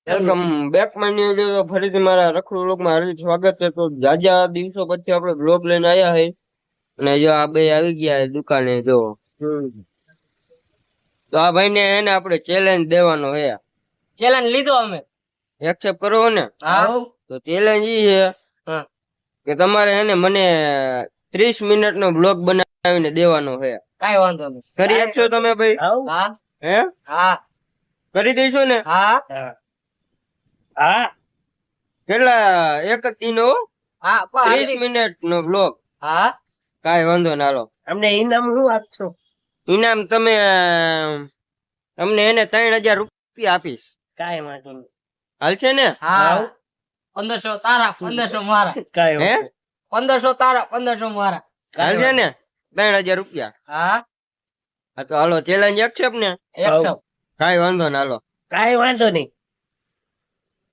Welcome back my new video. ફરીથી મારા રખડુ લોકમાં હાર્દિક સ્વાગત છે. તો જાજા દિવસો પછી આપણે બ્લોગ લઈને આવ્યા છે અને જો આ બે આવી ગયા છે દુકાને. જો તો આ ભાઈને એને આપણે ચેલેન્જ દેવાનો છે. ચેલેન્જ લીધો અમે. એક્સેપ્ટ કરો ને? હા. તો ચેલેન્જ ઈ છે હા. કે તમારે એને મને 30 મિનિટનો બ્લોગ બનાવીને દેવાનો છે. કાઈ વાંધો નહીં. કરી શકશો તમે ભાઈ? હા. હે? હા. કરી દઈશું ને? હા. હા કેટલા એક જ દિનો? હા. 30 મિનિટ નો બ્લોગ. હા. કાઈ વાંધો ના. હાલો અમને ઇનામ શું આપશો? ઇનામ તમે તમને એને 3000 રૂપિયા આપીશ. કાંઈ વાંધો નહીં. હાલશે ને? હા. 1500 તારા 1500 મારા. કાંઈ હે? વાંધો 1500 તારા 1500 મારા. હાલશે ને? 3000 રૂપિયા. હા. હા તો હાલો ચેલેન્જ એક્સેપ્ટ ને? 100. કાઈ વાંધો ના. હાલો કાંઈ વાંધો નહીં.